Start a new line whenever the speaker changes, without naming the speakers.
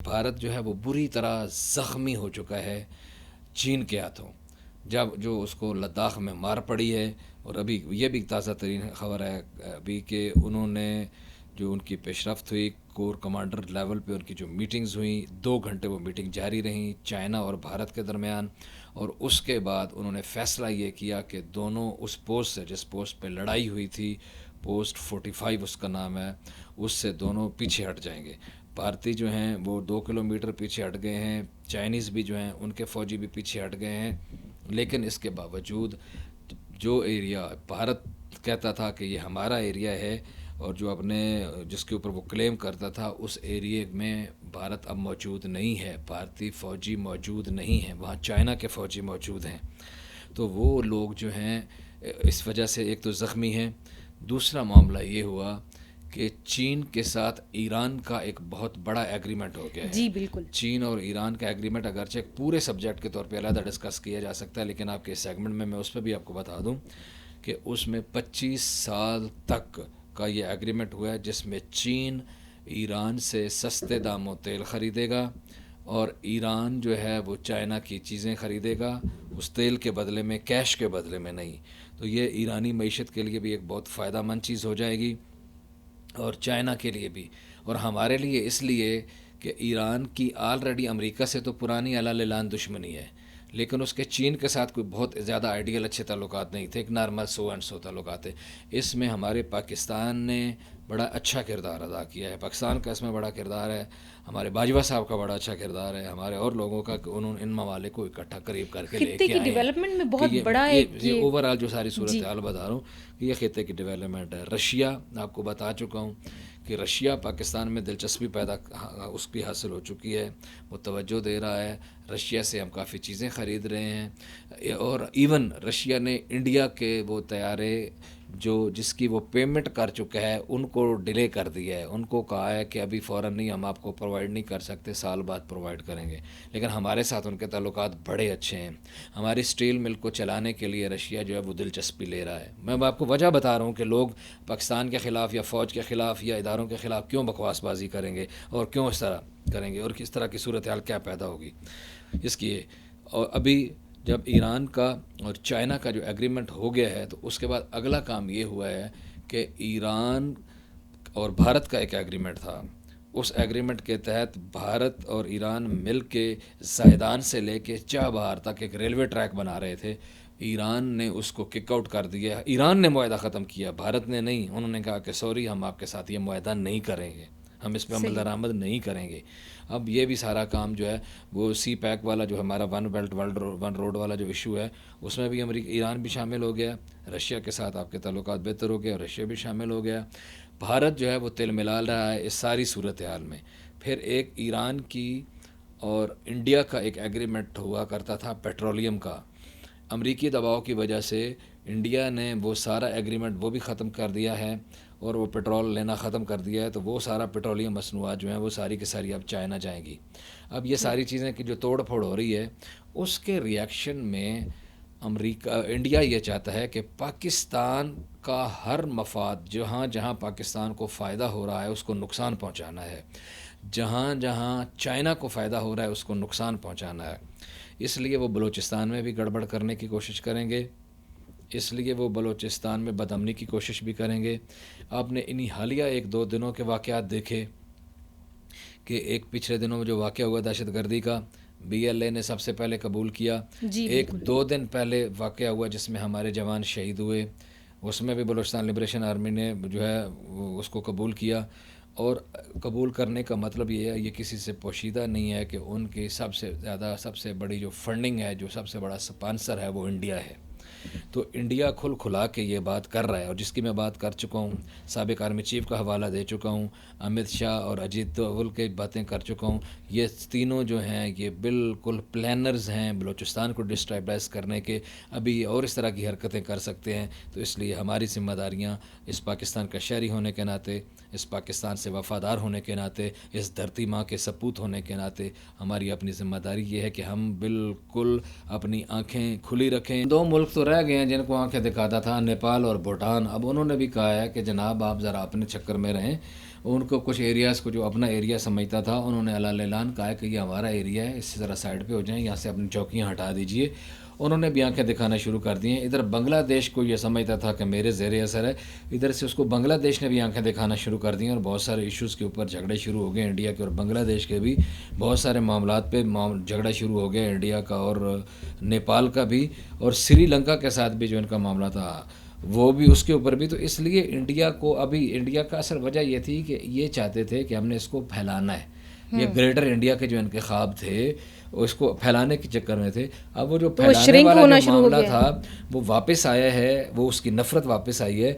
بھارت جو ہے وہ بری طرح زخمی ہو چکا ہے چین کے ہاتھوں، جب جو اس کو لداخ میں مار پڑی ہے. اور ابھی یہ بھی تازہ ترین خبر ہے ابھی کہ انہوں نے جو ان کی پیش رفت ہوئی کور کمانڈر لیول پہ ان کی جو میٹنگز ہوئیں 2 گھنٹے وہ میٹنگ جاری رہیں چائنا اور بھارت کے درمیان. اور اس کے بعد انہوں نے فیصلہ یہ کیا کہ دونوں اس پوسٹ سے جس پوسٹ پہ لڑائی ہوئی تھی، پوسٹ 45 اس کا نام ہے، اس سے دونوں پیچھے ہٹ جائیں گے. بھارتی جو ہیں وہ 2 کلومیٹر پیچھے ہٹ گئے ہیں، چائنیز بھی جو ہیں ان کے فوجی بھی پیچھے ہٹ گئے ہیں. لیکن اس کے باوجود جو ایریا بھارت کہتا تھا کہ یہ ہمارا ایریا ہے اور جو اپنے جس کے اوپر وہ کلیم کرتا تھا اس ایریے میں بھارت اب موجود نہیں ہے، بھارتی فوجی موجود نہیں ہیں، وہاں چائنا کے فوجی موجود ہیں. تو وہ لوگ جو ہیں اس وجہ سے ایک تو زخمی ہیں. دوسرا معاملہ یہ ہوا کہ چین کے ساتھ ایران کا ایک بہت بڑا ایگریمنٹ ہو گیا ہے.
جی بالکل.
چین اور ایران کا ایگریمنٹ اگرچہ ایک پورے سبجیکٹ کے طور پہ علیحدہ ڈسکس کیا جا سکتا ہے، لیکن آپ کے سیگمنٹ میں اس پہ بھی آپ کو بتا دوں کہ اس میں 25 سال تک کا یہ ایگریمنٹ ہوا ہے جس میں چین ایران سے سستے داموں تیل خریدے گا اور ایران جو ہے وہ چائنا کی چیزیں خریدے گا اس تیل کے بدلے میں، کیش کے بدلے میں نہیں. تو یہ ایرانی معیشت کے لیے بھی ایک بہت فائدہ مند چیز ہو جائے گی اور چائنا کے لیے بھی، اور ہمارے لیے اس لیے کہ ایران کی آلریڈی امریکہ سے تو پرانی اعلیٰ اعلان دشمنی ہے، لیکن اس کے چین کے ساتھ کوئی بہت زیادہ آئیڈیل اچھے تعلقات نہیں تھے، ایک نارمل سو اینڈ سو تعلقات تھے. اس میں ہمارے پاکستان نے بڑا اچھا کردار ادا کیا ہے، پاکستان کا اس میں بڑا کردار ہے، ہمارے باجوہ صاحب کا بڑا اچھا کردار ہے، ہمارے اور لوگوں کا کہ انہوں نے ان ممالک کو اکٹھا قریب کر کے لے
خطے
کے
کی
آئے ہیں
ڈیولپمنٹ میں
کہ
بہت بڑا ایک
یہ اوور آل جو ساری
جی
صورتحال بتا رہا ہوں کہ یہ خطے کی ڈیولپمنٹ ہے. رشیا آپ کو بتا چکا ہوں کہ رشیا پاکستان میں دلچسپی پیدا اس کی حاصل ہو چکی ہے، وہ توجہ دے رہا ہے. رشیا سے ہم کافی چیزیں خرید رہے ہیں اور ایون رشیا نے انڈیا کے وہ طیارے جس کی وہ پیمنٹ کر چکا ہے ان کو ڈیلے کر دیا ہے، ان کو کہا ہے کہ ابھی فوراً نہیں، ہم آپ کو پرووائڈ نہیں کر سکتے، سال بعد پرووائڈ کریں گے. لیکن ہمارے ساتھ ان کے تعلقات بڑے اچھے ہیں. ہماری اسٹیل مل کو چلانے کے لیے رشیا جو ہے وہ دلچسپی لے رہا ہے. میں آپ کو وجہ بتا رہا ہوں کہ لوگ پاکستان کے خلاف یا فوج کے خلاف یا اداروں کے خلاف کیوں بکواس بازی کریں گے اور کیوں اس طرح کریں گے اور کس طرح کی صورتحال کیا پیدا ہوگی اس کی. اور ابھی جب ایران کا اور چائنا کا جو ایگریمنٹ ہو گیا ہے تو اس کے بعد اگلا کام یہ ہوا ہے کہ ایران اور بھارت کا ایک ایگریمنٹ تھا، اس ایگریمنٹ کے تحت بھارت اور ایران مل کے زائدان سے لے کے چابہار تک ایک ریلوے ٹریک بنا رہے تھے. ایران نے اس کو کک آؤٹ کر دیا، ایران نے معاہدہ ختم کیا، بھارت نے نہیں. انہوں نے کہا کہ سوری، ہم آپ کے ساتھ یہ معاہدہ نہیں کریں گے، ہم اس پہ عمل
صحیح.
درآمد نہیں کریں گے. اب یہ بھی سارا کام جو ہے وہ سی پیک والا جو ہمارا ون بیلٹ ون روڈ والا جو ایشو ہے اس میں بھی ایران بھی شامل ہو گیا، رشیا کے ساتھ آپ کے تعلقات بہتر ہو گئے اور رشیا بھی شامل ہو گیا. بھارت جو ہے وہ تل ملا رہا ہے اس ساری صورتحال میں. پھر ایک ایران کی اور انڈیا کا ایک ایگریمنٹ ہوا کرتا تھا پیٹرولیم کا، امریکی دباؤ کی وجہ سے انڈیا نے وہ سارا ایگریمنٹ وہ بھی ختم کر دیا ہے اور وہ پیٹرول لینا ختم کر دیا ہے. تو وہ سارا پیٹرولیم مصنوعات جو ہیں وہ ساری کی ساری اب چائنا جائیں گی. اب یہ ساری چیزیں کی جو توڑ پھوڑ ہو رہی ہے اس کے ریئیکشن میں انڈیا یہ چاہتا ہے کہ پاکستان کا ہر مفاد جہاں جہاں پاکستان کو فائدہ ہو رہا ہے اس کو نقصان پہنچانا ہے، جہاں جہاں چائنا کو فائدہ ہو رہا ہے اس کو نقصان پہنچانا ہے. اس لیے وہ بلوچستان میں بھی گڑبڑ کرنے کی کوشش کریں گے، اس لیے وہ بلوچستان میں بدامنی کی کوشش بھی کریں گے. آپ نے انہی حالیہ 1-2 دنوں کے واقعات دیکھے کہ ایک پچھلے دنوں میں جو واقعہ ہوا دہشت گردی کا، بی ایل اے نے سب سے پہلے قبول کیا.
جی
ایک
بالکل.
2 دن پہلے واقعہ ہوا جس میں ہمارے جوان شہید ہوئے، اس میں بھی بلوچستان لبریشن آرمی نے جو ہے اس کو قبول کیا. اور قبول کرنے کا مطلب یہ ہے، یہ کسی سے پوشیدہ نہیں ہے کہ ان کی سب سے زیادہ سب سے بڑی جو فنڈنگ ہے، جو سب سے بڑا سپانسر ہے وہ انڈیا ہے. تو انڈیا کھل کھلا کے یہ بات کر رہا ہے اور جس کی میں بات کر چکا ہوں، سابق آرمی چیف کا حوالہ دے چکا ہوں، امت شاہ اور اجیت دوول کے باتیں کر چکا ہوں. یہ تینوں جو ہیں یہ بالکل پلانرز ہیں بلوچستان کو ڈسٹیبلائز کرنے کے. ابھی اور اس طرح کی حرکتیں کر سکتے ہیں. تو اس لیے ہماری ذمہ داریاں اس پاکستان کا شہری ہونے کے ناطے، اس پاکستان سے وفادار ہونے کے ناطے، اس دھرتی ماں کے سپوت ہونے کے ناطے ہماری اپنی ذمہ داری یہ ہے کہ ہم بالکل اپنی آنکھیں کھلی رکھیں. 2 ملک تو رہ گئے ہیں جن کو آنکھیں دکھاتا تھا، نیپال اور بھوٹان. اب انہوں نے بھی کہا ہے کہ جناب آپ ذرا اپنے چکر میں رہیں ان کو کچھ ایریاز کو جو اپنا ایریا سمجھتا تھا انہوں نے اعلان کہا کہ یہ ہمارا ایریا ہے، اس سے ذرا سائڈ پہ ہو جائیں، یہاں سے اپنی چوکیاں ہٹا دیجئے. انہوں نے بھی آنکھیں دکھانا شروع کر دی ہیں. ادھر بنگلہ دیش کو یہ سمجھتا تھا کہ میرے زیر اثر ہے، ادھر سے اس کو بنگلہ دیش نے بھی آنکھیں دکھانا شروع کر دی ہیں، اور بہت سارے ایشوز کے اوپر جھگڑے شروع ہو گئے انڈیا کے اور بنگلہ دیش کے بھی. بہت سارے معاملات پہ جھگڑا شروع ہو گیا انڈیا کا اور نیپال کا بھی، اور سری لنکا کے ساتھ بھی جو ان کا معاملہ تھا وہ بھی، اس کے اوپر بھی. تو اس لیے انڈیا کو ابھی، انڈیا کا اصل وجہ یہ تھی کہ یہ چاہتے تھے کہ ہم نے اس کو پھیلانا ہے. یہ گریٹر انڈیا کے جو ان کے خواب تھے اس کو پھیلانے کے چکر میں تھے. اب وہ جو پھیلانے والا جو معاملہ تھا وہ واپس آیا ہے، وہ اس کی نفرت واپس آئی ہے.